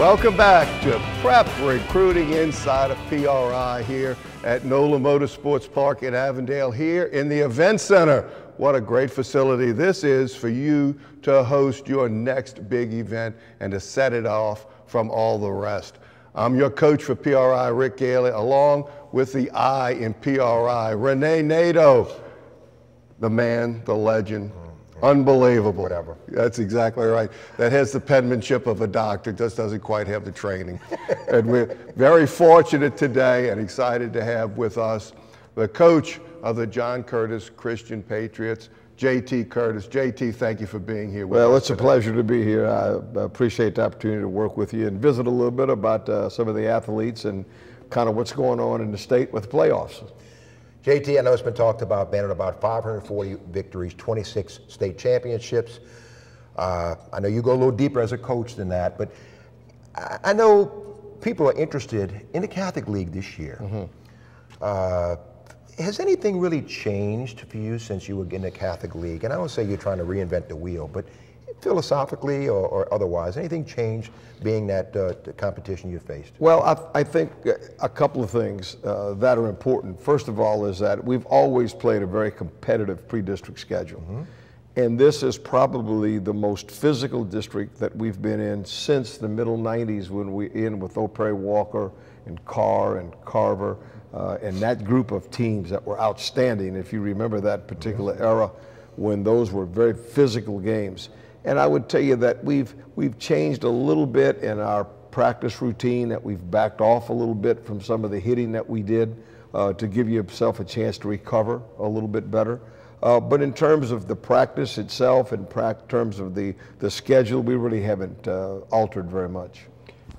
Welcome back to Prep Recruiting inside of PRI here at NOLA Motorsports Park in Avondale here in the Event Center. What a great facility this is for you to host your next big event and to set it off from all the rest. I'm your coach for PRI, Rick Gailey, along with the I in PRI, Renee Nadeau, the man, the legend. Unbelievable. Whatever. That's exactly right. That has the penmanship of a doctor, just doesn't quite have the training. And we're very fortunate today and excited to have with us the coach of the John Curtis Christian Patriots, JT Curtis. JT, thank you for being here with us. Well, it's a pleasure to be here. I appreciate the opportunity to work with you and visit a little bit about some of the athletes and kind of what's going on in the state with the playoffs. JT, I know it's been talked about, bannered about 540 victories, 26 state championships. I know you go a little deeper as a coach than that, but I know people are interested in the Catholic League this year. Has anything really changed for you since you were in the Catholic League? And I don't say you're trying to reinvent the wheel, but philosophically or otherwise, anything changed being that the competition you faced? Well, I think a couple of things that are important. First of all is that we've always played a very competitive pre-district schedule. And this is probably the most physical district that we've been in since the middle 90s when we in with O'Prey Walker and Carr and Carver and that group of teams that were outstanding, if you remember that particular era when those were very physical games. And I would tell you that we've changed a little bit in our practice routine, that we've backed off a little bit from some of the hitting that we did to give yourself a chance to recover a little bit better. But in terms of the practice itself and terms of the schedule, we really haven't altered very much.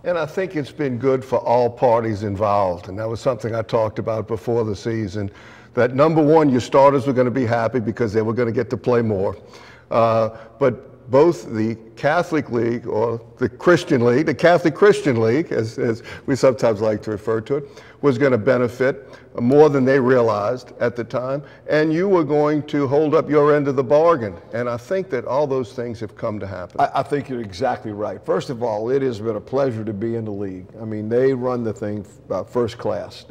And I think it's been good for all parties involved. And that was something I talked about before the season, that number one, your starters were going to be happy because they were going to get to play more. But both the Catholic League or the Christian League, the Catholic Christian League, as we sometimes like to refer to it, was going to benefit more than they realized at the time. And you were going to hold up your end of the bargain. And I think that all those things have come to happen. I think you're exactly right. First of all, it has been a pleasure to be in the league. I mean, they run the thing first class.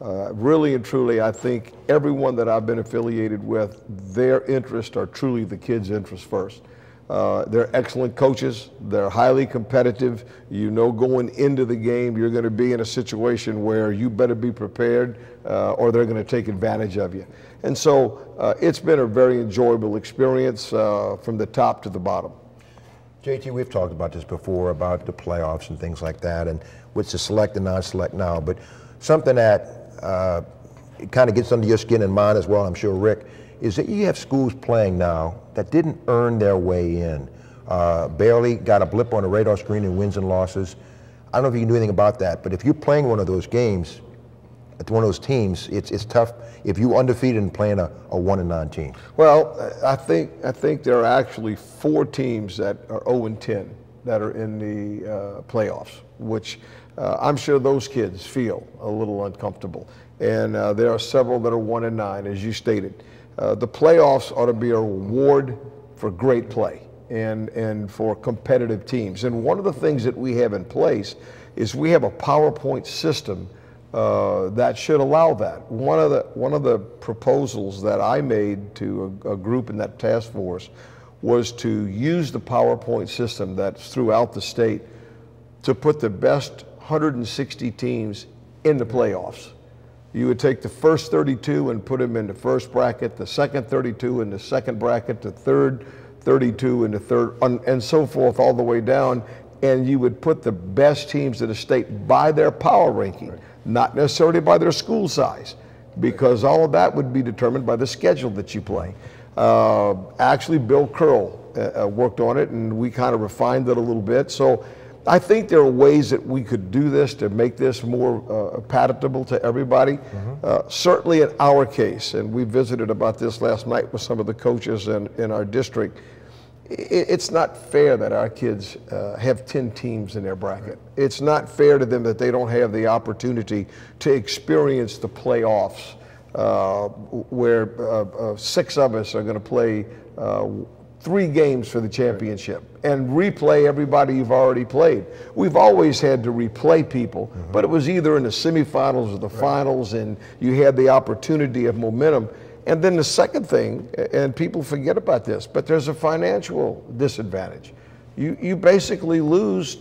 Really and truly, I think everyone that I've been affiliated with, their interests are truly the kids' interests first. They're excellent coaches. They're highly competitive. You know, going into the game, you're going to be in a situation where you better be prepared or they're going to take advantage of you. And so it's been a very enjoyable experience from the top to the bottom. JT, we've talked about this before, about the playoffs and things like that, and what's the select and non-select now. But something that it kind of gets under your skin and mine as well, I'm sure, Rick, is that you have schools playing now that didn't earn their way in. Barely got a blip on the radar screen in wins and losses. I don't know if you can do anything about that, but if you're playing one of those games, at one of those teams, it's tough if you're undefeated and playing a 1-9 team. Well, I think there are actually 4 teams that are 0-10 that are in the playoffs, which I'm sure those kids feel a little uncomfortable. And there are several that are 1-9, as you stated. The playoffs ought to be a reward for great play and for competitive teams. And one of the things that we have in place is we have a PowerPoint system that should allow that. One of the proposals that I made to a group in that task force was to use the PowerPoint system that's throughout the state to put the best 160 teams in the playoffs. You would take the first 32 and put them in the first bracket, the second 32 in the second bracket, the third 32 in the third, and so forth all the way down, and you would put the best teams of the state by their power ranking, not necessarily by their school size, because all of that would be determined by the schedule that you play. Actually, Bill Curl worked on it, and we kind of refined it a little bit. So I think there are ways that we could do this to make this more palatable to everybody. Certainly in our case, and we visited about this last night with some of the coaches in our district, it's not fair that our kids have 10 teams in their bracket. It's not fair to them that they don't have the opportunity to experience the playoffs where 6 of us are going to play 3 games for the championship and replay everybody you've already played. We've always had to replay people, but it was either in the semifinals or the finals, and you had the opportunity of momentum. And then the second thing, and people forget about this, but there's a financial disadvantage. You basically lose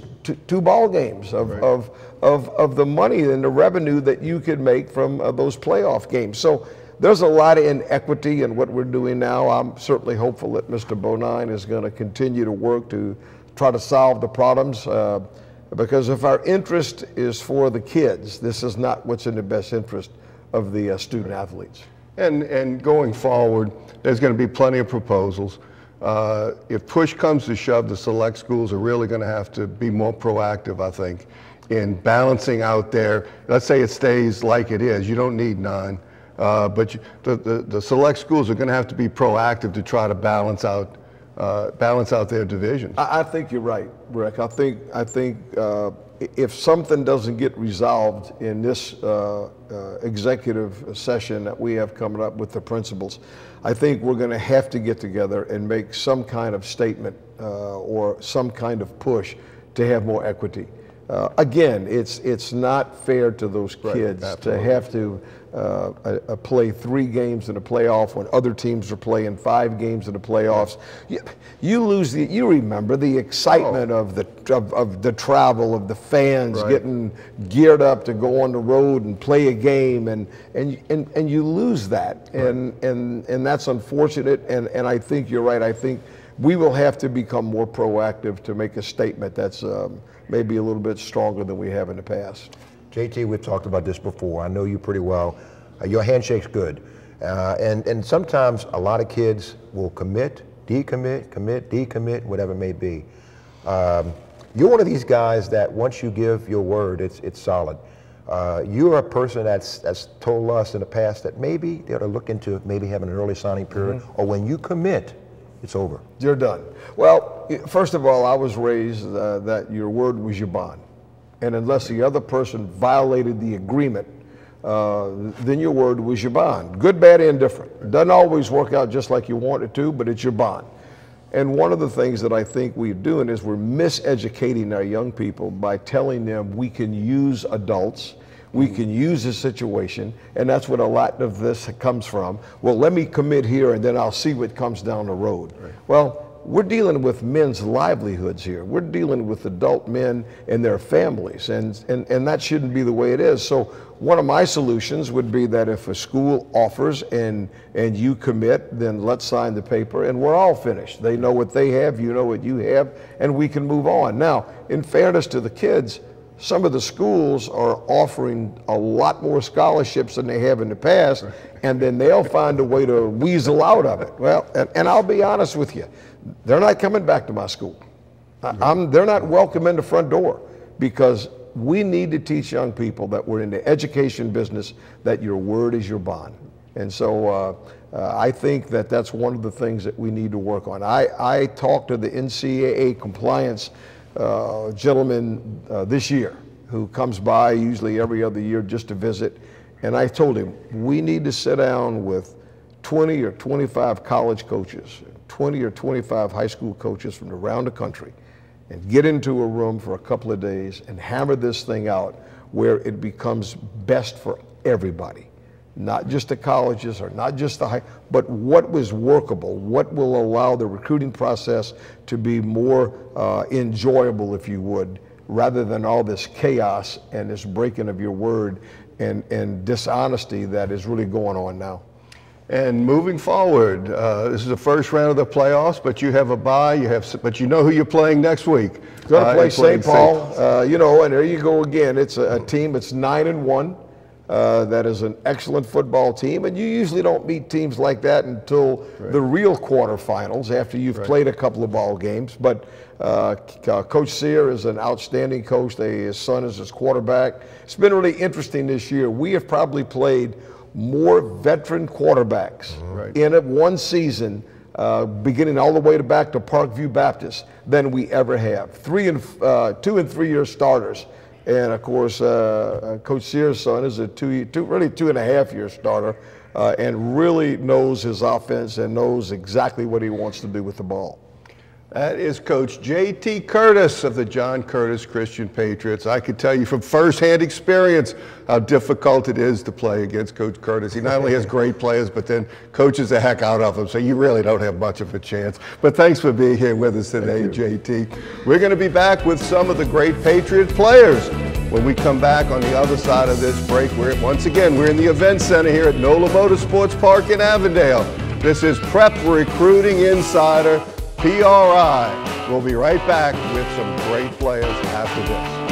2 ball games of the money and the revenue that you could make from those playoff games. So there's a lot of inequity in what we're doing now. I'm certainly hopeful that Mr. Bonine is going to continue to work to try to solve the problems, because if our interest is for the kids, this is not what's in the best interest of the student athletes. And going forward, there's going to be plenty of proposals. If push comes to shove, the select schools are really going to have to be more proactive, I think, in balancing out there. Let's say it stays like it is. You don't need 9. But the select schools are going to have to be proactive to try to balance out their divisions. I think you're right, Rick. I think if something doesn't get resolved in this executive session that we have coming up with the principals, I think we're going to have to get together and make some kind of statement or some kind of push to have more equity. Again, it's not fair to those kids to have to play 3 games in a playoff when other teams are playing 5 games in the playoffs. You lose you remember the excitement of the travel, of the fans getting geared up to go on the road and play a game, and you lose that, and that's unfortunate. And I think you're right. I think we will have to become more proactive to make a statement that's maybe a little bit stronger than we have in the past. JT, we've talked about this before. I know you pretty well. Your handshake's good. And sometimes a lot of kids will commit, decommit, commit, decommit, whatever it may be. You're one of these guys that once you give your word, it's solid. You're a person that's told us in the past that maybe they ought to look into maybe having an early signing period, or when you commit, it's over. You're done. Well, first of all, I was raised that your word was your bond. And unless the other person violated the agreement, then your word was your bond. Good, bad, indifferent. It doesn't always work out just like you want it to, but it's your bond. And one of the things that I think we're doing is we're miseducating our young people by telling them we can use adults, we can use this situation, and that's what a lot of this comes from. Well, let me commit here and then I'll see what comes down the road. Well, we're dealing with men's livelihoods here. We're dealing with adult men and their families, and that shouldn't be the way it is. So one of my solutions would be that if a school offers and you commit, then let's sign the paper and we're all finished. They know what they have, you know what you have, and we can move on. Now, in fairness to the kids, some of the schools are offering a lot more scholarships than they have in the past, and then they'll find a way to weasel out of it. Well, and I'll be honest with you, they're not coming back to my school. They're not welcome in the front door, because we need to teach young people that we're in the education business, that your word is your bond. And so I think that that's one of the things that we need to work on. I talked to the NCAA compliance gentleman this year, who comes by usually every other year just to visit, and I told him we need to sit down with 20 or 25 college coaches, 20 or 25 high school coaches from around the country, and get into a room for a couple of days and hammer this thing out where it becomes best for everybody. Not just the colleges or not just the high, but what was workable, what will allow the recruiting process to be more enjoyable, if you would, rather than all this chaos and this breaking of your word and dishonesty that is really going on now. And moving forward, this is the first round of the playoffs, but you have a bye. But you know who you're playing next week. Going to play St. Paul. You know, and there you go again. It's a team that's 9-1. That is an excellent football team, and you usually don't meet teams like that until the real quarterfinals, after you've played a couple of ball games. But Coach Sear is an outstanding coach. His son is his quarterback. It's been really interesting this year. We have probably played more veteran quarterbacks in one season, beginning all the way back to Parkview Baptist, than we ever have. 2 and 3 year starters. And of course, Coach Sears' son is a really 2.5 year starter. and really knows his offense and knows exactly what he wants to do with the ball. That is Coach J.T. Curtis of the John Curtis Christian Patriots. I can tell you from firsthand experience how difficult it is to play against Coach Curtis. He not only has great players, but then coaches the heck out of them, so you really don't have much of a chance. But thanks for being here with us today, J.T. We're going to be back with some of the great Patriot players when we come back on the other side of this break. Once again, we're in the Event Center here at NOLA Motorsports Park in Avondale. This is Prep Recruiting Insider, PRI. We'll be right back with some great players after this.